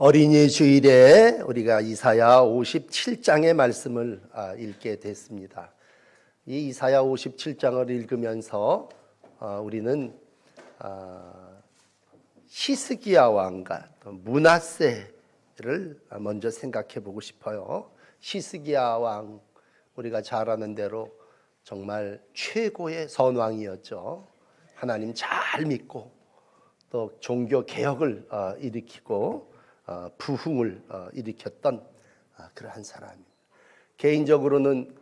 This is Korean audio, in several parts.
어린이 주일에 우리가 이사야 57장의 말씀을 읽게 됐습니다. 이 이사야 57장을 읽으면서 우리는 히스기야 왕과 므낫세를 먼저 생각해 보고 싶어요. 히스기야 왕, 우리가 잘 아는 대로 정말 최고의 선왕이었죠. 하나님 잘 믿고 또 종교 개혁을 일으키고 부흥을 일으켰던 그러한 사람입니다. 개인적으로는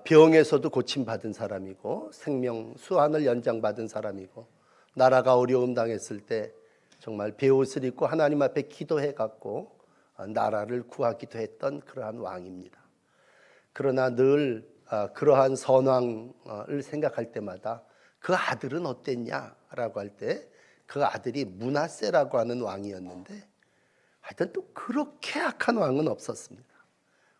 병에서도 고침받은 사람이고 생명 수한을 연장받은 사람이고 나라가 어려움 당했을 때 정말 베옷을 입고 하나님 앞에 기도해 갖고 나라를 구하기도 했던 그러한 왕입니다. 그러나 늘 그러한 선왕을 생각할 때마다 그 아들은 어땠냐라고 할 때 그 아들이 므낫세라고 하는 왕이었는데 하여튼 또 그렇게 악한 왕은 없었습니다.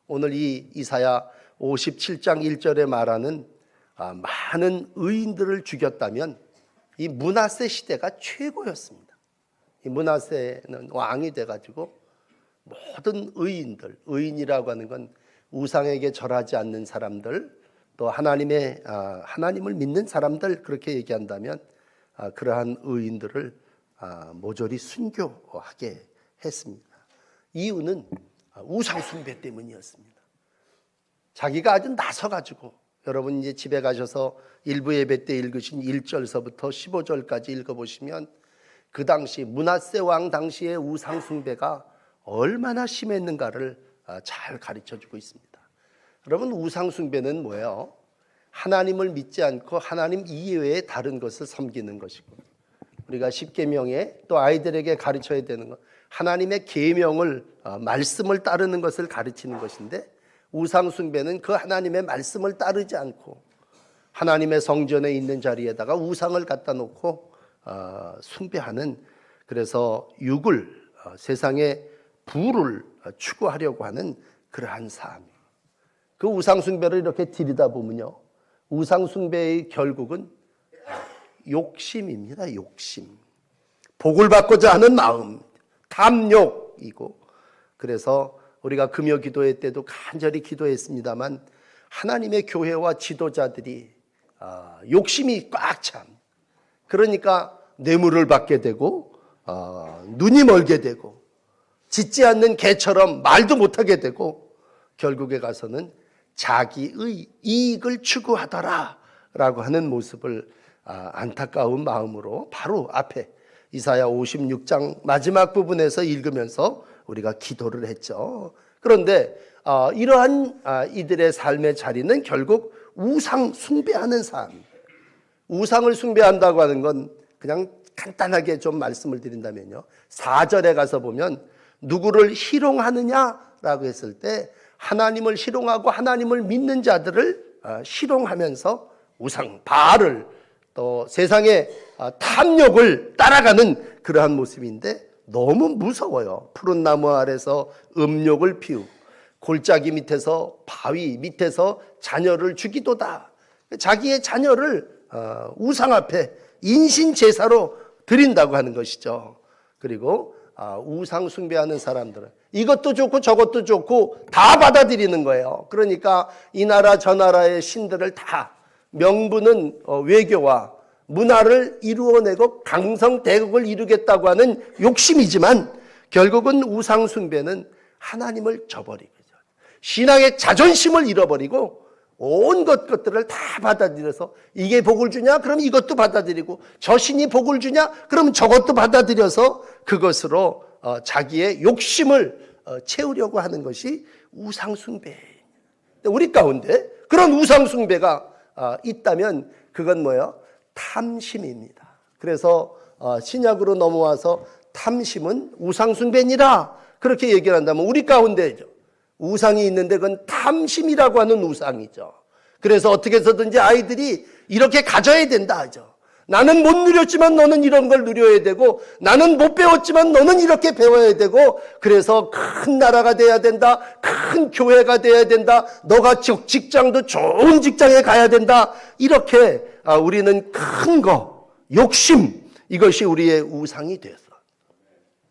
오늘 이 이사야 57장 1절에 말하는 많은 의인들을 죽였다면 이 므낫세 시대가 최고였습니다. 이 므낫세는 왕이 돼가지고 모든 의인들, 의인이라고 하는 건 우상에게 절하지 않는 사람들, 또 하나님을 믿는 사람들, 그렇게 얘기한다면 그러한 의인들을 모조리 순교하게 했습니다. 이유는 우상 숭배 때문이었습니다. 자기가 아주 나서가지고, 여러분 이제 집에 가셔서 일부 예배 때 읽으신 1절서부터 15절까지 읽어보시면 그 당시 므낫세 왕 당시의 우상 숭배가 얼마나 심했는가를 잘 가르쳐주고 있습니다. 여러분, 우상 숭배는 뭐예요? 하나님을 믿지 않고 하나님 이외에 다른 것을 섬기는 것이고, 우리가 십계명에 또 아이들에게 가르쳐야 되는 것, 하나님의 계명을 말씀을 따르는 것을 가르치는 것인데, 우상 숭배는 그 하나님의 말씀을 따르지 않고 하나님의 성전에 있는 자리에다가 우상을 갖다 놓고 숭배하는, 그래서 세상의 부를 추구하려고 하는 그러한 삶. 그 우상 숭배를 이렇게 들여다보면요, 우상 숭배의 결국은 욕심입니다. 욕심. 복을 받고자 하는 마음, 탐욕이고, 그래서 우리가 금요 기도회 때도 간절히 기도했습니다만 하나님의 교회와 지도자들이 욕심이 꽉 찬, 그러니까 뇌물을 받게 되고 눈이 멀게 되고 짖지 않는 개처럼 말도 못하게 되고 결국에 가서는 자기의 이익을 추구하더라라고 하는 모습을 안타까운 마음으로 바로 앞에 이사야 56장 마지막 부분에서 읽으면서 우리가 기도를 했죠. 그런데 이러한 이들의 삶의 자리는 결국 우상 숭배하는 삶. 우상을 숭배한다고 하는 건 그냥 간단하게 좀 말씀을 드린다면요, 4절에 가서 보면 누구를 희롱하느냐라고 했을 때 하나님을 희롱하고 하나님을 믿는 자들을 희롱하면서 우상, 바알을, 또 세상의 탐욕을 따라가는 그러한 모습인데 너무 무서워요. 푸른 나무 아래서 음욕을 피우고 골짜기 밑에서, 바위 밑에서 자녀를 죽이도다. 자기의 자녀를 우상 앞에 인신 제사로 드린다고 하는 것이죠. 그리고 우상 숭배하는 사람들은 이것도 좋고 저것도 좋고 다 받아들이는 거예요. 그러니까 이 나라 저 나라의 신들을 다, 명분은 외교와 문화를 이루어내고 강성대국을 이루겠다고 하는 욕심이지만 결국은 우상 숭배는 하나님을 저버리고 신앙의 자존심을 잃어버리고 온 것들을 다 받아들여서 이게 복을 주냐? 그럼 이것도 받아들이고, 저 신이 복을 주냐? 그럼 저것도 받아들여서 그것으로 자기의 욕심을 채우려고 하는 것이 우상 숭배. 우리 가운데 그런 우상 숭배가 있다면 그건 뭐예요? 탐심입니다. 그래서 신약으로 넘어와서 탐심은 우상 숭배니라 그렇게 얘기를 한다면 우리 가운데죠, 우상이 있는데 그건 탐심이라고 하는 우상이죠. 그래서 어떻게 해서든지 아이들이 이렇게 가져야 된다 하죠. 나는 못 누렸지만 너는 이런 걸 누려야 되고, 나는 못 배웠지만 너는 이렇게 배워야 되고, 그래서 큰 나라가 돼야 된다, 큰 교회가 돼야 된다, 너가 직장도 좋은 직장에 가야 된다, 이렇게 우리는 큰 거, 욕심, 이것이 우리의 우상이 돼서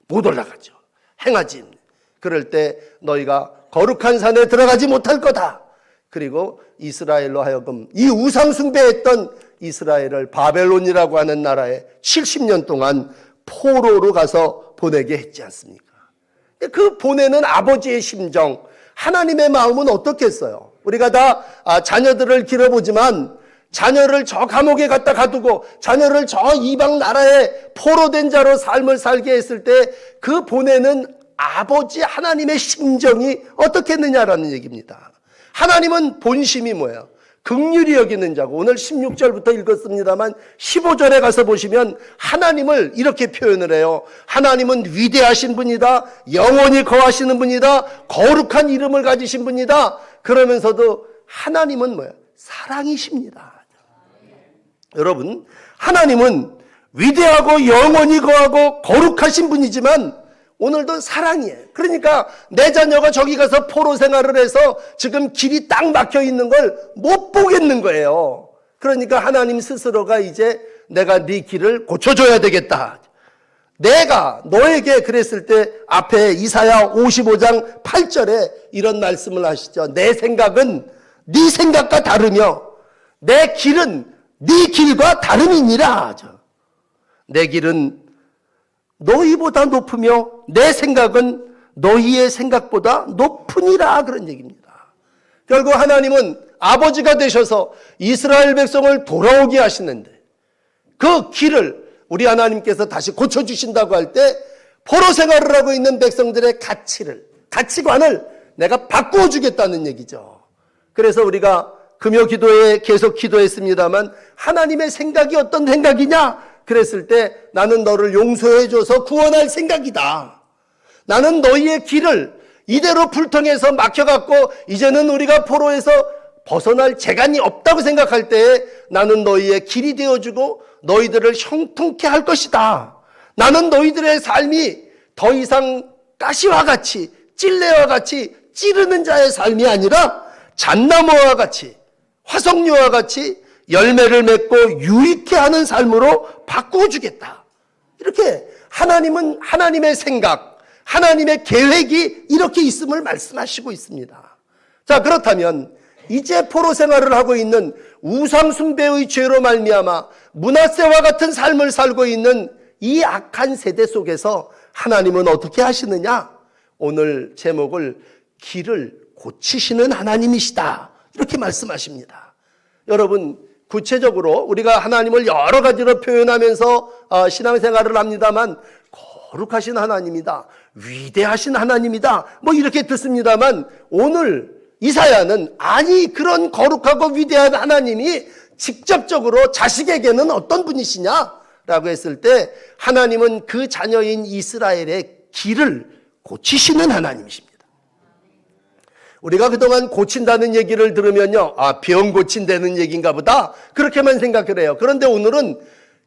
못 올라가죠. 행하지. 그럴 때 너희가 거룩한 산에 들어가지 못할 거다. 그리고 이스라엘로 하여금 이 우상 숭배했던 이스라엘을 바벨론이라고 하는 나라에 70년 동안 포로로 가서 보내게 했지 않습니까? 그 보내는 아버지의 심정, 하나님의 마음은 어떻겠어요? 우리가 다 자녀들을 길어보지만 자녀를 저 감옥에 갖다 가두고 자녀를 저 이방 나라에 포로된 자로 삶을 살게 했을 때 그 보내는 아버지 하나님의 심정이 어떻겠느냐라는 얘기입니다. 하나님은 본심이 뭐예요? 긍휼히 여기는 자고, 오늘 16절부터 읽었습니다만 15절에 가서 보시면 하나님을 이렇게 표현을 해요. 하나님은 위대하신 분이다. 영원히 거하시는 분이다. 거룩한 이름을 가지신 분이다. 그러면서도 하나님은 뭐예요? 사랑이십니다. 여러분, 하나님은 위대하고 영원히 거하고 거룩하신 분이지만 오늘도 사랑이에요. 그러니까 내 자녀가 저기 가서 포로 생활을 해서 지금 길이 딱 막혀 있는 걸 못 보겠는 거예요. 그러니까 하나님 스스로가 이제 내가 네 길을 고쳐줘야 되겠다. 내가 너에게 그랬을 때 앞에 이사야 55장 8절에 이런 말씀을 하시죠. 내 생각은 네 생각과 다르며 내 길은 네 길과 다름이니라. 내 길은 너희보다 높으며 내 생각은 너희의 생각보다 높으니라. 그런 얘기입니다. 결국 하나님은 아버지가 되셔서 이스라엘 백성을 돌아오게 하시는데 그 길을 우리 하나님께서 다시 고쳐주신다고 할 때 포로 생활을 하고 있는 백성들의 가치관을 내가 바꾸어 주겠다는 얘기죠. 그래서 우리가 금요 기도에 계속 기도했습니다만 하나님의 생각이 어떤 생각이냐? 그랬을 때 나는 너를 용서해줘서 구원할 생각이다. 나는 너희의 길을 이대로 불통해서 막혀갖고 이제는 우리가 포로에서 벗어날 재간이 없다고 생각할 때에 나는 너희의 길이 되어주고 너희들을 형통케 할 것이다. 나는 너희들의 삶이 더 이상 가시와 같이 찔레와 같이 찌르는 자의 삶이 아니라 잣나무와 같이 화석류와 같이 열매를 맺고 유익해 하는 삶으로 바꾸어 주겠다. 이렇게 하나님은 하나님의 생각, 하나님의 계획이 이렇게 있음을 말씀하시고 있습니다. 자, 그렇다면 이제 포로 생활을 하고 있는 우상 숭배의 죄로 말미암아 므낫세와 같은 삶을 살고 있는 이 악한 세대 속에서 하나님은 어떻게 하시느냐? 오늘 제목을 길을 고치시는 하나님이시다. 이렇게 말씀하십니다. 여러분, 구체적으로 우리가 하나님을 여러 가지로 표현하면서 신앙생활을 합니다만 거룩하신 하나님이다, 위대하신 하나님이다, 뭐 이렇게 듣습니다만 오늘 이사야는 아니 그런 거룩하고 위대한 하나님이 직접적으로 자식에게는 어떤 분이시냐라고 했을 때 하나님은 그 자녀인 이스라엘의 길을 고치시는 하나님이십니다. 우리가 그동안 고친다는 얘기를 들으면요, 병 고친다는 얘기인가 보다 그렇게만 생각을 해요. 그런데 오늘은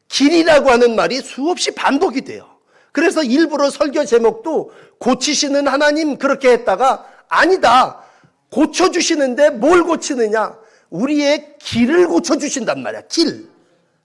길이라고 하는 말이 수없이 반복이 돼요. 그래서 일부러 설교 제목도 고치시는 하나님 그렇게 했다가 아니다, 고쳐주시는데 뭘 고치느냐? 우리의 길을 고쳐주신단 말이야. 길,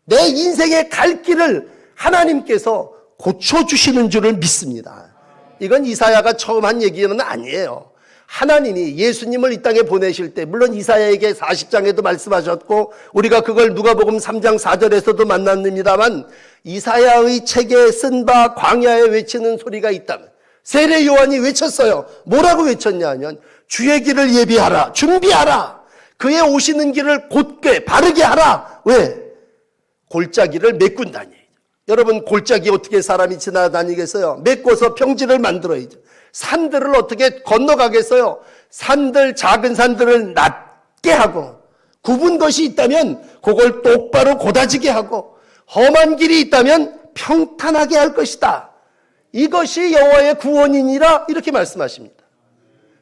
내 인생의 갈 길을 하나님께서 고쳐주시는 줄을 믿습니다. 이건 이사야가 처음 한 얘기는 아니에요. 하나님이 예수님을 이 땅에 보내실 때 물론 이사야에게 40장에도 말씀하셨고 우리가 그걸 누가복음 3장 4절에서도 만났습니다만 이사야의 책에 쓴 바 광야에 외치는 소리가 있다면 세례 요한이 외쳤어요. 뭐라고 외쳤냐 하면 주의 길을 예비하라, 준비하라, 그의 오시는 길을 곧게 바르게 하라. 왜? 골짜기를 메꾼다니. 여러분, 골짜기 어떻게 사람이 지나다니겠어요? 메꿔서 평지를 만들어야죠. 산들을 어떻게 건너가겠어요? 산들, 작은 산들을 낮게 하고 굽은 것이 있다면 그걸 똑바로 고다지게 하고 험한 길이 있다면 평탄하게 할 것이다. 이것이 여호와의 구원이니라 이렇게 말씀하십니다.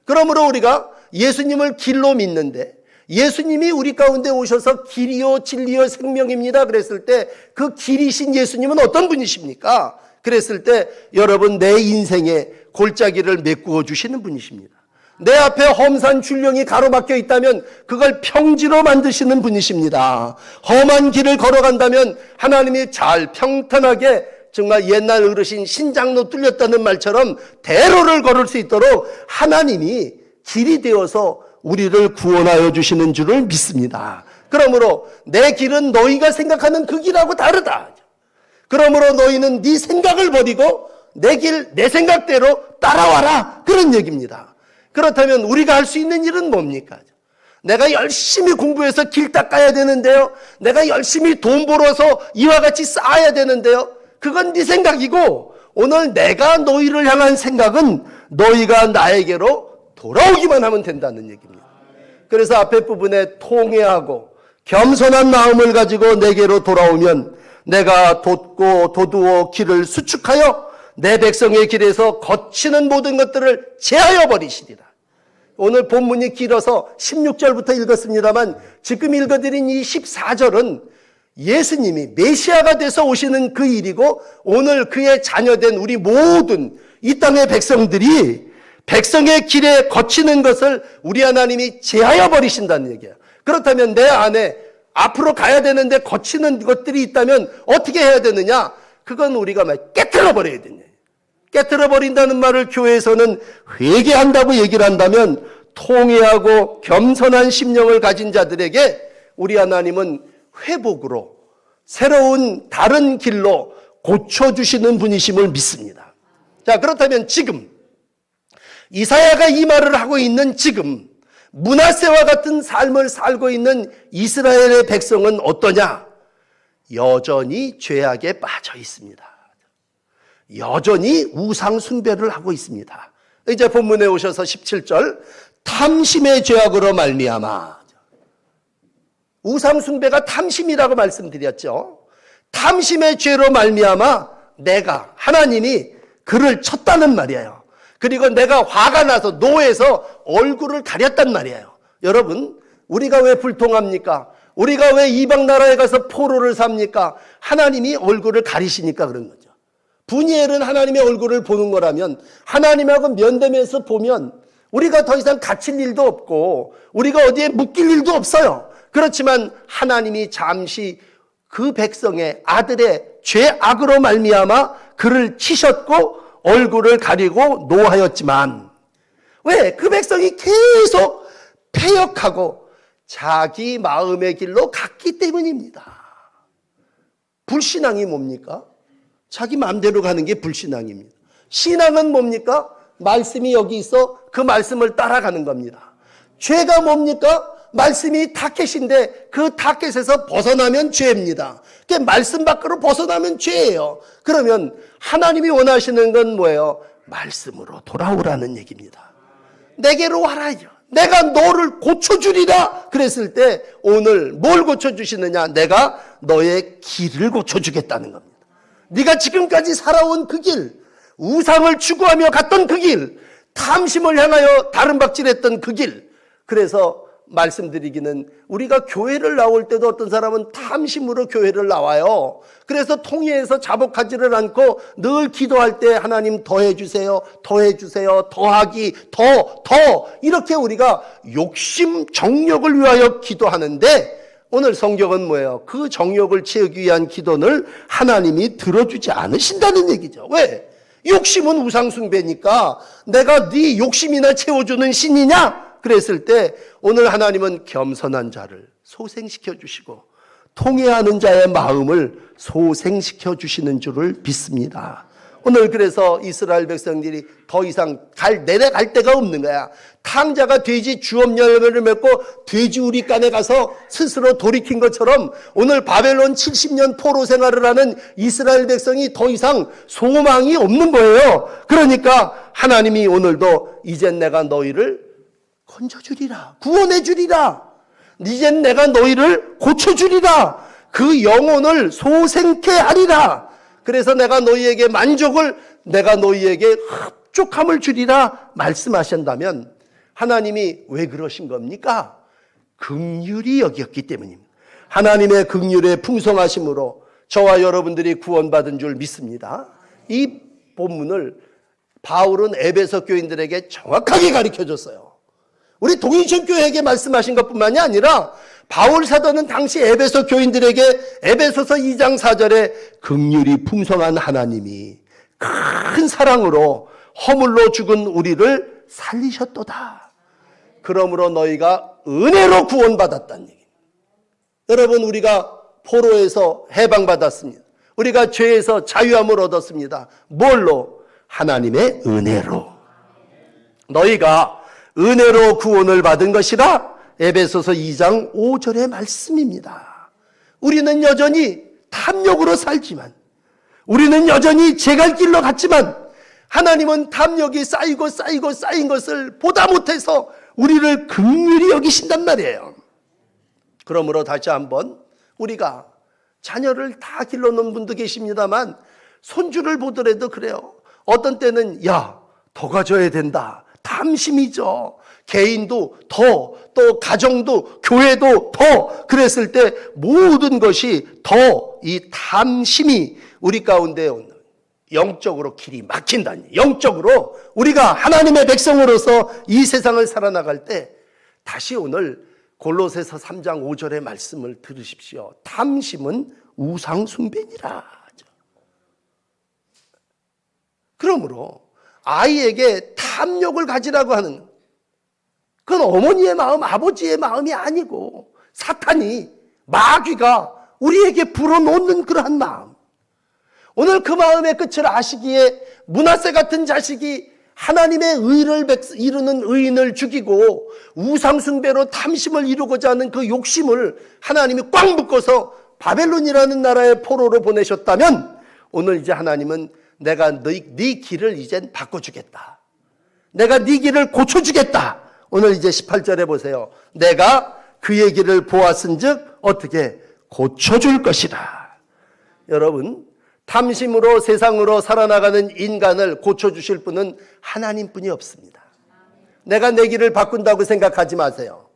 그러므로 우리가 예수님을 길로 믿는데 예수님이 우리 가운데 오셔서 길이요 진리요 생명입니다 그랬을 때 그 길이신 예수님은 어떤 분이십니까? 그랬을 때 여러분, 내 인생에 골짜기를 메꾸어 주시는 분이십니다. 내 앞에 험산 출렁이 가로막혀 있다면 그걸 평지로 만드시는 분이십니다. 험한 길을 걸어간다면 하나님이 잘 평탄하게 정말 옛날 어르신 신장로 뚫렸다는 말처럼 대로를 걸을 수 있도록 하나님이 길이 되어서 우리를 구원하여 주시는 줄을 믿습니다. 그러므로 내 길은 너희가 생각하는 그 길하고 다르다. 그러므로 너희는 네 생각을 버리고 내 길, 내 생각대로 따라와라. 그런 얘기입니다. 그렇다면 우리가 할 수 있는 일은 뭡니까? 내가 열심히 공부해서 길 닦아야 되는데요. 내가 열심히 돈 벌어서 이와 같이 쌓아야 되는데요. 그건 네 생각이고, 오늘 내가 너희를 향한 생각은 너희가 나에게로 돌아오기만 하면 된다는 얘기입니다. 그래서 앞에 부분에 통회하고 겸손한 마음을 가지고 내게로 돌아오면 내가 돋고 도두어 길을 수축하여 내 백성의 길에서 거치는 모든 것들을 제하여 버리시리라. 오늘 본문이 길어서 16절부터 읽었습니다만 지금 읽어드린 이 14절은 예수님이 메시아가 돼서 오시는 그 일이고, 오늘 그의 자녀된 우리 모든 이 땅의 백성들이 백성의 길에 거치는 것을 우리 하나님이 제하여 버리신다는 얘기예요. 그렇다면 내 안에 앞으로 가야 되는데 거치는 것들이 있다면 어떻게 해야 되느냐? 그건 우리가 깨트려 버려야 되냐. 깨트려 버린다는 말을 교회에서는 회개한다고 얘기를 한다면, 통회하고 겸손한 심령을 가진 자들에게 우리 하나님은 회복으로 새로운 다른 길로 고쳐주시는 분이심을 믿습니다. 자, 그렇다면 지금 이사야가 이 말을 하고 있는 지금 므낫세와 같은 삶을 살고 있는 이스라엘의 백성은 어떠냐? 여전히 죄악에 빠져 있습니다. 여전히 우상 숭배를 하고 있습니다. 이제 본문에 오셔서 17절, 탐심의 죄악으로 말미암아. 우상 숭배가 탐심이라고 말씀드렸죠. 탐심의 죄로 말미암아 내가, 하나님이 그를 쳤다는 말이에요. 그리고 내가 화가 나서 노해서 얼굴을 가렸단 말이에요. 여러분, 우리가 왜 불통합니까? 우리가 왜 이방 나라에 가서 포로를 삽니까? 하나님이 얼굴을 가리시니까 그런 거죠. 분이엘은 하나님의 얼굴을 보는 거라면, 하나님하고 면대면서 보면 우리가 더 이상 갇힐 일도 없고 우리가 어디에 묶일 일도 없어요. 그렇지만 하나님이 잠시 그 백성의 아들의 죄악으로 말미암아 그를 치셨고 얼굴을 가리고 노하였지만, 왜? 그 백성이 계속 패역하고 자기 마음의 길로 갔기 때문입니다. 불신앙이 뭡니까? 자기 마음대로 가는 게 불신앙입니다. 신앙은 뭡니까? 말씀이 여기 있어 그 말씀을 따라가는 겁니다. 죄가 뭡니까? 말씀이 타켓인데 그 타켓에서 벗어나면 죄입니다. 그 말씀 밖으로 벗어나면 죄예요. 그러면 하나님이 원하시는 건 뭐예요? 말씀으로 돌아오라는 얘기입니다. 내게로 와라요. 내가 너를 고쳐주리라 그랬을 때 오늘 뭘 고쳐주시느냐? 내가 너의 길을 고쳐주겠다는 겁니다. 네가 지금까지 살아온 그 길, 우상을 추구하며 갔던 그 길, 탐심을 향하여 다름박질했던 그 길. 그래서 말씀드리기는, 우리가 교회를 나올 때도 어떤 사람은 탐심으로 교회를 나와요. 그래서 통회에서 자복하지를 않고 늘 기도할 때 하나님 더해주세요, 더해주세요, 더하기, 더 이렇게 우리가 욕심, 정욕을 위하여 기도하는데, 오늘 성경은 뭐예요? 그 정욕을 채우기 위한 기도를 하나님이 들어주지 않으신다는 얘기죠. 왜? 욕심은 우상숭배니까 내가 네 욕심이나 채워주는 신이냐? 그랬을 때 오늘 하나님은 겸손한 자를 소생시켜 주시고 통회하는 자의 마음을 소생시켜 주시는 줄을 믿습니다. 오늘 그래서 이스라엘 백성들이 더 이상 내려갈 데가 없는 거야. 탕자가 돼지 주업 열매를 맺고 돼지 우리간에 가서 스스로 돌이킨 것처럼 오늘 바벨론 70년 포로 생활을 하는 이스라엘 백성이 더 이상 소망이 없는 거예요. 그러니까 하나님이 오늘도 이젠 내가 너희를 건져주리라, 구원해주리라, 이젠 내가 너희를 고쳐주리라, 그 영혼을 소생케 하리라. 그래서 내가 너희에게 만족을, 내가 너희에게 흡족함을 주리라 말씀하신다면 하나님이 왜 그러신 겁니까? 긍휼히 여겼기 때문입니다. 하나님의 긍휼의 풍성하심으로 저와 여러분들이 구원받은 줄 믿습니다. 이 본문을 바울은 에베소 교인들에게 정확하게 가르쳐줬어요. 우리 동인천 교회에게 말씀하신 것뿐만이 아니라 바울 사도는 당시 에베소 교인들에게 에베소서 2장 4절에 긍휼이 풍성한 하나님이 큰 사랑으로 허물로 죽은 우리를 살리셨도다. 그러므로 너희가 은혜로 구원받았다는 얘기입니다. 여러분, 우리가 포로에서 해방받았습니다. 우리가 죄에서 자유함을 얻었습니다. 뭘로? 하나님의 은혜로. 너희가 은혜로 구원을 받은 것이라 에베소서 2장 5절의 말씀입니다. 우리는 여전히 탐욕으로 살지만, 우리는 여전히 제갈 길로 갔지만, 하나님은 탐욕이 쌓이고 쌓인 것을 보다 못해서 우리를 긍휼히 여기신단 말이에요. 그러므로 다시 한번 우리가 자녀를 다 길러놓은 분도 계십니다만 손주를 보더라도 그래요. 어떤 때는 더 가져야 된다. 탐심이죠. 개인도 더, 또 가정도, 교회도 더, 그랬을 때 모든 것이 더 이 탐심이 우리 가운데 영적으로 길이 막힌다니. 영적으로 우리가 하나님의 백성으로서 이 세상을 살아나갈 때 다시 오늘 골로새서 3장 5절의 말씀을 들으십시오. 탐심은 우상 숭배니라. 그러므로 아이에게 탐욕을 가지라고 하는, 그건 어머니의 마음, 아버지의 마음이 아니고 사탄이, 마귀가 우리에게 불어넣는 그러한 마음. 오늘 그 마음의 끝을 아시기에 므낫세 같은 자식이 하나님의 의를 이루는 의인을 죽이고 우상숭배로 탐심을 이루고자 하는 그 욕심을 하나님이 꽉 묶어서 바벨론이라는 나라의 포로로 보내셨다면, 오늘 이제 하나님은 내가 네 길을 이젠 바꿔주겠다. 내가 네 길을 고쳐주겠다. 오늘 이제 18절에 보세요. 내가 그의 길을 보았은즉 어떻게 고쳐줄 것이다. 여러분, 탐심으로 세상으로 살아나가는 인간을 고쳐주실 분은 하나님뿐이 없습니다. 내가 내 길을 바꾼다고 생각하지 마세요.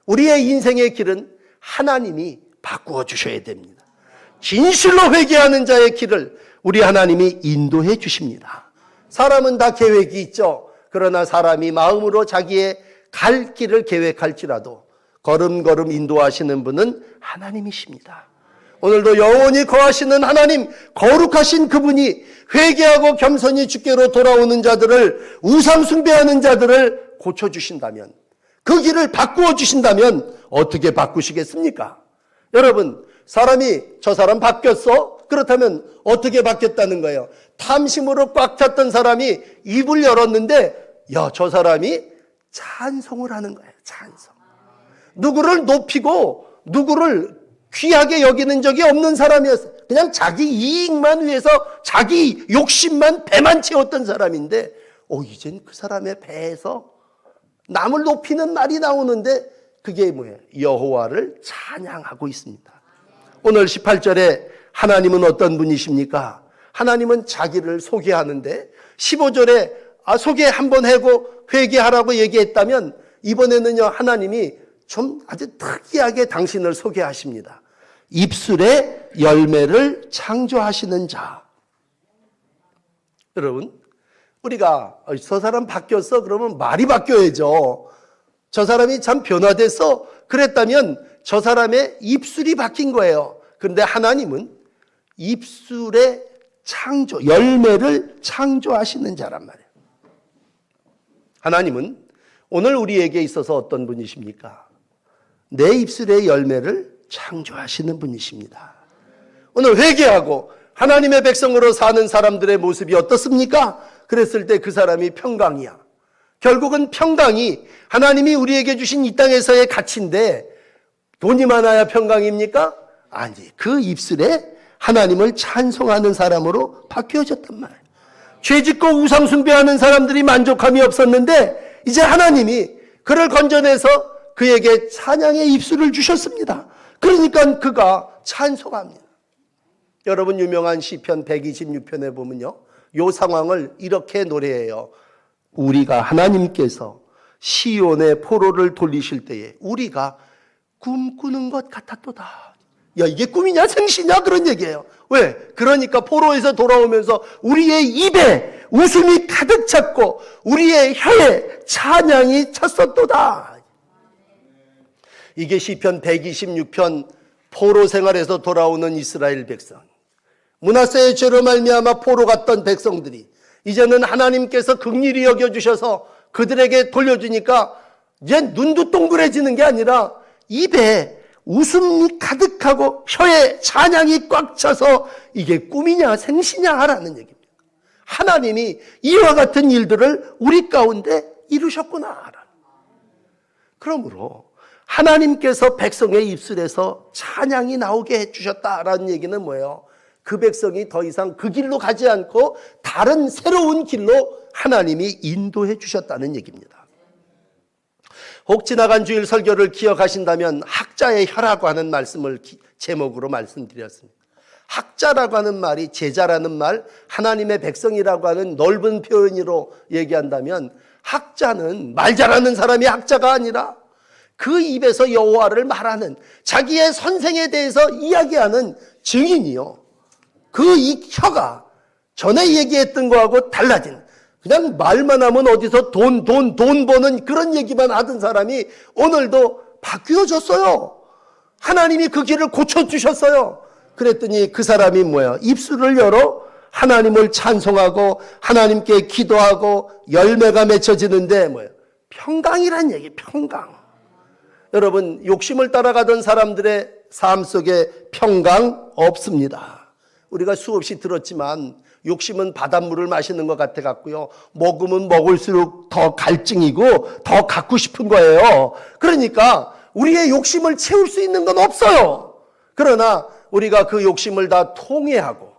우리의 인생의 길은 하나님이 바꾸어 주셔야 됩니다. 진실로 회개하는 자의 길을 우리 하나님이 인도해 주십니다. 사람은 다 계획이 있죠. 그러나 사람이 마음으로 자기의 갈 길을 계획할지라도 걸음걸음 인도하시는 분은 하나님이십니다. 오늘도 영원히 거하시는 하나님, 거룩하신 그분이 회개하고 겸손히 주께로 돌아오는 자들을, 우상 숭배하는 자들을 고쳐주신다면, 그 길을 바꾸어 주신다면 어떻게 바꾸시겠습니까? 여러분, 사람이 저 사람 바뀌었어? 그렇다면 어떻게 바뀌었다는 거예요? 탐심으로 꽉 찼던 사람이 입을 열었는데 저 사람이 찬송을 하는 거예요. 찬송. 누구를 높이고 누구를 귀하게 여기는 적이 없는 사람이었어요. 그냥 자기 이익만 위해서 자기 욕심만, 배만 채웠던 사람인데 이젠 그 사람의 배에서 남을 높이는 말이 나오는데 그게 뭐예요? 여호와를 찬양하고 있습니다. 오늘 18절에 하나님은 어떤 분이십니까? 하나님은 자기를 소개하는데 15절에 소개 한번 하고 회개하라고 얘기했다면 이번에는요, 하나님이 좀 아주 특이하게 당신을 소개하십니다. 입술에 열매를 창조하시는 자. 여러분, 우리가 저 사람 바뀌었어? 그러면 말이 바뀌어야죠. 저 사람이 참 변화됐어? 그랬다면 저 사람의 입술이 바뀐 거예요. 그런데 하나님은 입술에 열매를 창조하시는 자란 말이에요. 하나님은 오늘 우리에게 있어서 어떤 분이십니까? 내 입술의 열매를 창조하시는 분이십니다. 오늘 회개하고 하나님의 백성으로 사는 사람들의 모습이 어떻습니까? 그랬을 때 그 사람이 평강이야. 결국은 평강이 하나님이 우리에게 주신 이 땅에서의 가치인데 돈이 많아야 평강입니까? 아니, 그 입술에 하나님을 찬송하는 사람으로 바뀌어졌단 말이에요. 죄짓고 우상 숭배하는 사람들이 만족함이 없었는데 이제 하나님이 그를 건져내서 그에게 찬양의 입술을 주셨습니다. 그러니까 그가 찬송합니다. 여러분, 유명한 시편 126편에 보면요, 이 상황을 이렇게 노래해요. 우리가 하나님께서 시온의 포로를 돌리실 때에 우리가 꿈꾸는 것 같았도다. 이게 꿈이냐 생시냐 그런 얘기예요. 왜? 그러니까 포로에서 돌아오면서 우리의 입에 웃음이 가득 찼고 우리의 혀에 찬양이 찼었도다. 이게 시편 126편 포로 생활에서 돌아오는 이스라엘 백성. 므낫세의 죄로 말미암아 포로 갔던 백성들이 이제는 하나님께서 긍휼히 여겨주셔서 그들에게 돌려주니까 이제 눈도 동그래지는 게 아니라 입에 웃음이 가득하고 혀에 찬양이 꽉 차서 이게 꿈이냐 생시냐 하라는 얘기입니다. 하나님이 이와 같은 일들을 우리 가운데 이루셨구나. 그러므로 하나님께서 백성의 입술에서 찬양이 나오게 해주셨다라는 얘기는 뭐예요? 그 백성이 더 이상 그 길로 가지 않고 다른 새로운 길로 하나님이 인도해 주셨다는 얘기입니다. 혹 지나간 주일 설교를 기억하신다면 학자의 혀라고 하는 말씀을 제목으로 말씀드렸습니다. 학자라고 하는 말이 제자라는 말, 하나님의 백성이라고 하는 넓은 표현으로 얘기한다면 학자는 말 잘하는 사람이 학자가 아니라 그 입에서 여호와를 말하는 자기의 선생에 대해서 이야기하는 증인이요. 그 이 혀가 전에 얘기했던 거하고 달라진 그냥 말만 하면 어디서 돈 버는 그런 얘기만 하던 사람이 오늘도 바뀌어졌어요. 하나님이 그 길을 고쳐주셨어요. 그랬더니 그 사람이 뭐야? 입술을 열어 하나님을 찬송하고 하나님께 기도하고 열매가 맺혀지는데 뭐야? 평강이란 얘기, 평강. 여러분, 욕심을 따라가던 사람들의 삶 속에 평강 없습니다. 우리가 수없이 들었지만 욕심은 바닷물을 마시는 것 같아 갖고요. 먹으면 먹을수록 더 갈증이고 더 갖고 싶은 거예요. 그러니까 우리의 욕심을 채울 수 있는 건 없어요. 그러나 우리가 그 욕심을 다 통회하고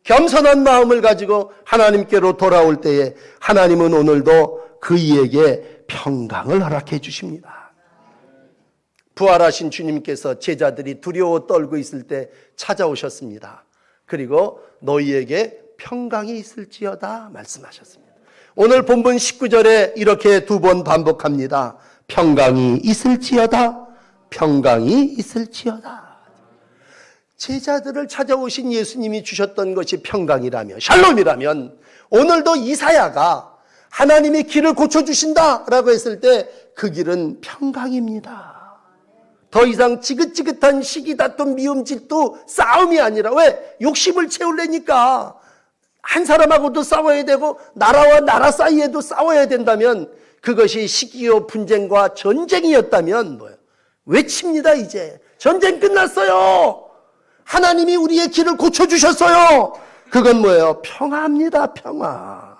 겸손한 마음을 가지고 하나님께로 돌아올 때에 하나님은 오늘도 그이에게 평강을 허락해 주십니다. 부활하신 주님께서 제자들이 두려워 떨고 있을 때 찾아오셨습니다. 그리고 너희에게 평강이 있을지어다 말씀하셨습니다. 오늘 본문 19절에 이렇게 두 번 반복합니다. 평강이 있을지어다, 평강이 있을지어다. 제자들을 찾아오신 예수님이 주셨던 것이 평강이라면, 샬롬이라면 오늘도 이사야가 하나님이 길을 고쳐주신다라고 했을 때 그 길은 평강입니다. 더 이상 지긋지긋한 시기 다툼 미움 질투 싸움이 아니라 왜? 욕심을 채우려니까 한 사람하고도 싸워야 되고 나라와 나라 사이에도 싸워야 된다면 그것이 시기요 분쟁과 전쟁이었다면 뭐예요? 외칩니다. 이제 전쟁 끝났어요. 하나님이 우리의 길을 고쳐주셨어요. 그건 뭐예요? 평화입니다. 평화.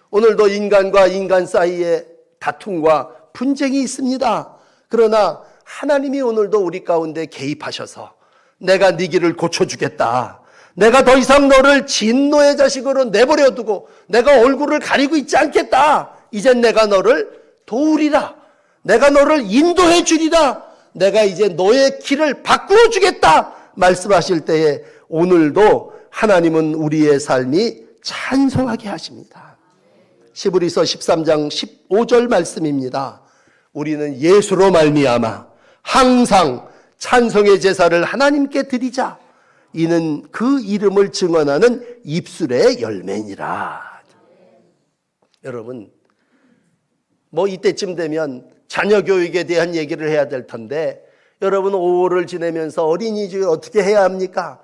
오늘도 인간과 인간 사이에 다툼과 분쟁이 있습니다. 그러나 하나님이 오늘도 우리 가운데 개입하셔서 내가 네 길을 고쳐주겠다. 내가 더 이상 너를 진노의 자식으로 내버려두고 내가 얼굴을 가리고 있지 않겠다. 이젠 내가 너를 도우리라. 내가 너를 인도해 주리라. 내가 이제 너의 길을 바꾸어 주겠다. 말씀하실 때에 오늘도 하나님은 우리의 삶이 찬송하게 하십니다. 시브리서 13장 15절 말씀입니다. 우리는 예수로 말미암아 항상 찬송의 제사를 하나님께 드리자. 이는 그 이름을 증언하는 입술의 열매니라. 여러분, 뭐 이때쯤 되면 자녀 교육에 대한 얘기를 해야 될 텐데 여러분 5월을 지내면서 어린이집에 어떻게 해야 합니까?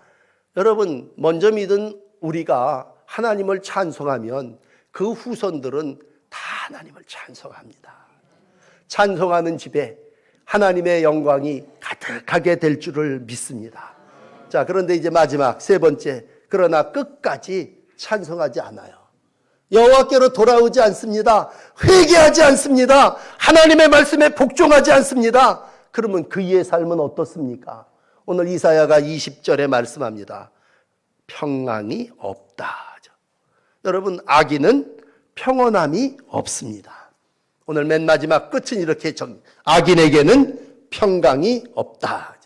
여러분 먼저 믿은 우리가 하나님을 찬송하면 그 후손들은 다 하나님을 찬송합니다. 찬송하는 집에 하나님의 영광이 가득하게 될 줄을 믿습니다. 자, 그런데 이제 마지막 세 번째, 그러나 끝까지 찬송하지 않아요. 여호와께로 돌아오지 않습니다. 회개하지 않습니다. 하나님의 말씀에 복종하지 않습니다. 그러면 그의 삶은 어떻습니까? 오늘 이사야가 20절에 말씀합니다. 평강이 없다. 여러분, 악인은 평온함이 없습니다. 오늘 맨 마지막 끝은 이렇게 악인에게는 평강이 없다.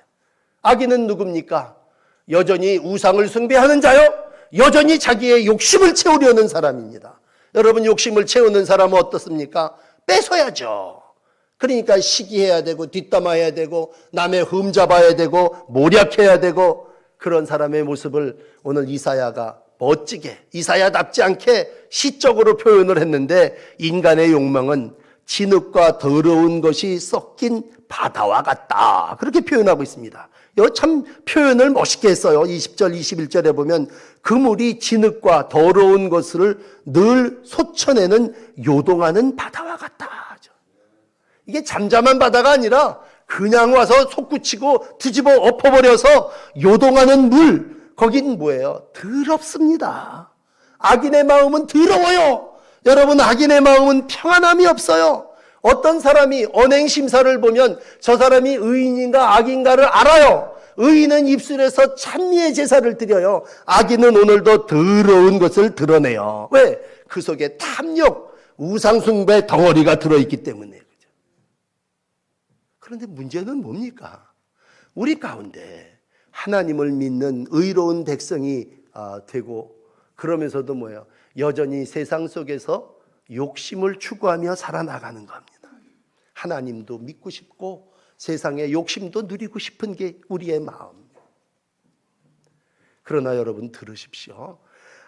악인은 누굽니까? 여전히 우상을 숭배하는 자요, 여전히 자기의 욕심을 채우려는 사람입니다. 여러분, 욕심을 채우는 사람은 어떻습니까? 뺏어야죠. 그러니까 시기해야 되고 뒷담화해야 되고 남의 흠 잡아야 되고 모략해야 되고 그런 사람의 모습을 오늘 이사야가 멋지게, 이사야답지 않게 시적으로 표현을 했는데 인간의 욕망은 진흙과 더러운 것이 섞인 바다와 같다. 그렇게 표현하고 있습니다. 이거 참 표현을 멋있게 했어요. 20절, 21절에 보면 그 물이 진흙과 더러운 것을 늘 솟쳐내는 요동하는 바다와 같다. 이게 잠잠한 바다가 아니라 그냥 와서 솟구치고 뒤집어 엎어버려서 요동하는 물, 거긴 뭐예요? 더럽습니다. 악인의 마음은 더러워요. 여러분, 악인의 마음은 평안함이 없어요. 어떤 사람이 언행심사를 보면 저 사람이 의인인가 악인가를 알아요. 의인은 입술에서 찬미의 제사를 드려요. 악인은 오늘도 더러운 것을 드러내요. 왜? 그 속에 탐욕, 우상숭배 덩어리가 들어있기 때문에. 그런데 문제는 뭡니까? 우리 가운데 하나님을 믿는 의로운 백성이 되고, 그러면서도 뭐예요? 여전히 세상 속에서 욕심을 추구하며 살아나가는 겁니다. 하나님도 믿고 싶고 세상의 욕심도 누리고 싶은 게 우리의 마음. 그러나 여러분 들으십시오.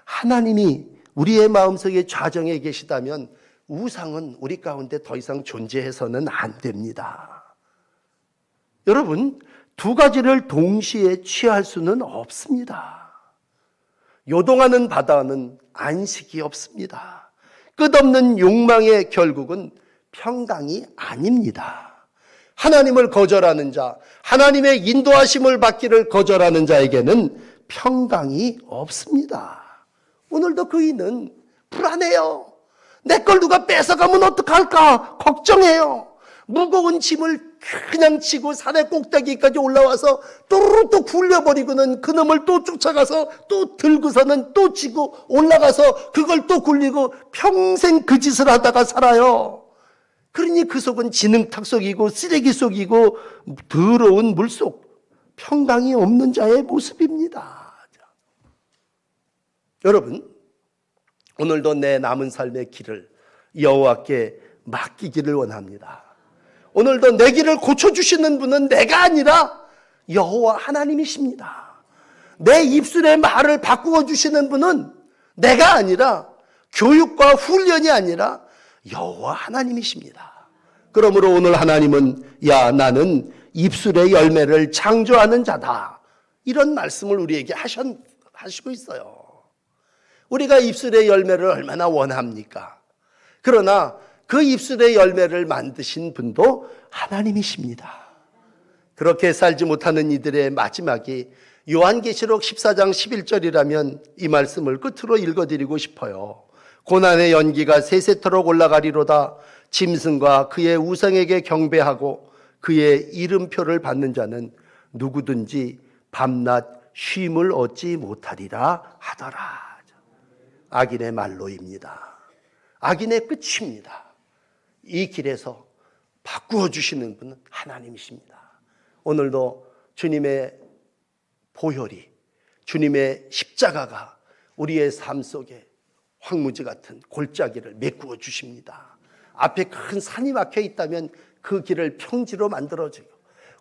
하나님이 우리의 마음속에 좌정해 계시다면 우상은 우리 가운데 더 이상 존재해서는 안 됩니다. 여러분, 두 가지를 동시에 취할 수는 없습니다. 요동하는 바다는 안식이 없습니다. 끝없는 욕망의 결국은 평강이 아닙니다. 하나님을 거절하는 자, 하나님의 인도하심을 받기를 거절하는 자에게는 평강이 없습니다. 오늘도 그이는 불안해요. 내 걸 누가 뺏어가면 어떡할까 걱정해요. 무거운 짐을 그냥 지고 산의 꼭대기까지 올라와서 또르르 굴려버리고는 그놈을 또 쫓아가서 또 들고서는 또 지고 올라가서 그걸 또 굴리고 평생 그 짓을 하다가 살아요. 그러니 그 속은 진흙탕 속이고 쓰레기 속이고 더러운 물속, 평강이 없는 자의 모습입니다. 여러분, 오늘도 내 남은 삶의 길을 여호와께 맡기기를 원합니다. 오늘도 내 길을 고쳐주시는 분은 내가 아니라 여호와 하나님이십니다. 내 입술의 말을 바꾸어 주시는 분은 내가 아니라, 교육과 훈련이 아니라 여호와 하나님이십니다. 그러므로 오늘 하나님은 야, 나는 입술의 열매를 창조하는 자다, 이런 말씀을 우리에게 하시고 있어요. 우리가 입술의 열매를 얼마나 원합니까? 그러나 그 입술의 열매를 만드신 분도 하나님이십니다. 그렇게 살지 못하는 이들의 마지막이 요한계시록 14장 11절이라면 이 말씀을 끝으로 읽어드리고 싶어요. 고난의 연기가 세세토록 올라가리로다. 짐승과 그의 우상에게 경배하고 그의 이름표를 받는 자는 누구든지 밤낮 쉼을 얻지 못하리라 하더라. 악인의 말로입니다. 악인의 끝입니다. 이 길에서 바꾸어 주시는 분은 하나님이십니다. 오늘도 주님의 보혈이, 주님의 십자가가 우리의 삶 속에 황무지 같은 골짜기를 메꾸어 주십니다. 앞에 큰 산이 막혀 있다면 그 길을 평지로 만들어줘요.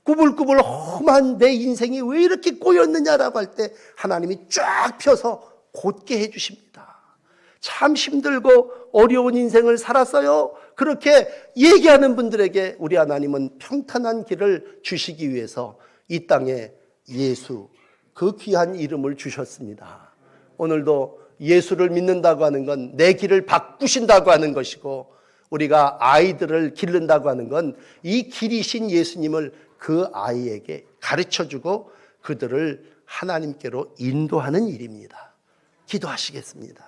꾸불꾸불 험한 내 인생이 왜 이렇게 꼬였느냐라고 할 때 하나님이 쫙 펴서 곧게 해주십니다. 참 힘들고 어려운 인생을 살았어요. 그렇게 얘기하는 분들에게 우리 하나님은 평탄한 길을 주시기 위해서 이 땅에 예수, 그 귀한 이름을 주셨습니다. 오늘도 예수를 믿는다고 하는 건 내 길을 바꾸신다고 하는 것이고, 우리가 아이들을 기른다고 하는 건 이 길이신 예수님을 그 아이에게 가르쳐주고 그들을 하나님께로 인도하는 일입니다. 기도하시겠습니다.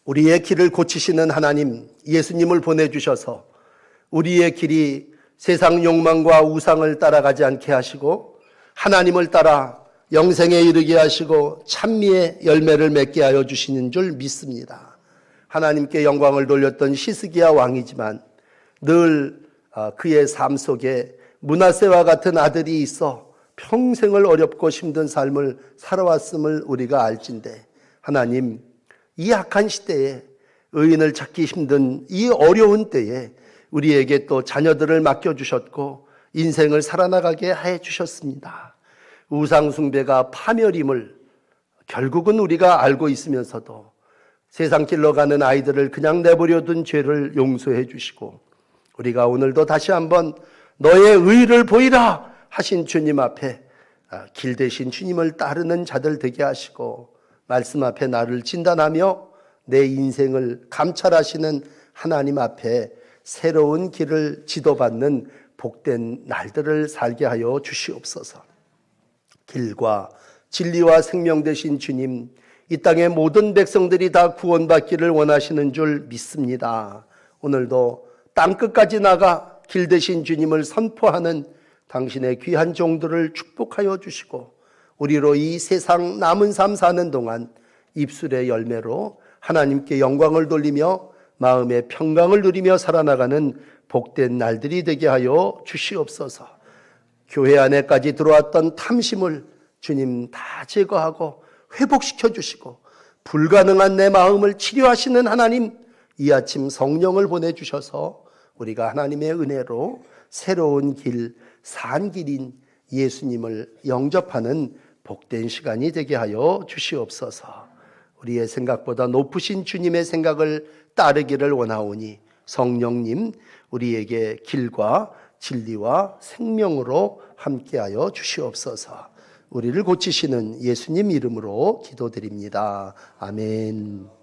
우리의 길을 고치시는 하나님, 예수님을 보내주셔서 우리의 길이 세상 욕망과 우상을 따라가지 않게 하시고 하나님을 따라 영생에 이르게 하시고 찬미의 열매를 맺게 하여 주시는 줄 믿습니다. 하나님께 영광을 돌렸던 시스기야 왕이지만 늘 그의 삶 속에 므낫세와 같은 아들이 있어 평생을 어렵고 힘든 삶을 살아왔음을 우리가 알진대, 하나님, 이 악한 시대에 의인을 찾기 힘든 이 어려운 때에 우리에게 또 자녀들을 맡겨주셨고 인생을 살아나가게 해주셨습니다. 우상숭배가 파멸임을 결국은 우리가 알고 있으면서도 세상 길로 가는 아이들을 그냥 내버려둔 죄를 용서해 주시고 우리가 오늘도 다시 한번 너의 의를 보이라 하신 주님 앞에 길 대신 주님을 따르는 자들 되게 하시고 말씀 앞에 나를 진단하며 내 인생을 감찰하시는 하나님 앞에 새로운 길을 지도받는 복된 날들을 살게 하여 주시옵소서. 길과 진리와 생명 되신 주님, 이 땅의 모든 백성들이 다 구원받기를 원하시는 줄 믿습니다. 오늘도 땅끝까지 나가 길 되신 주님을 선포하는 당신의 귀한 종들을 축복하여 주시고 우리로 이 세상 남은 삶 사는 동안 입술의 열매로 하나님께 영광을 돌리며 마음의 평강을 누리며 살아나가는 복된 날들이 되게 하여 주시옵소서. 교회 안에까지 들어왔던 탐심을 주님 다 제거하고 회복시켜 주시고 불가능한 내 마음을 치료하시는 하나님, 이 아침 성령을 보내주셔서 우리가 하나님의 은혜로 새로운 길, 산 길인 예수님을 영접하는 복된 시간이 되게 하여 주시옵소서. 우리의 생각보다 높으신 주님의 생각을 따르기를 원하오니 성령님 우리에게 길과 진리와 생명으로 함께하여 주시옵소서. 우리를 고치시는 예수님 이름으로 기도드립니다. 아멘.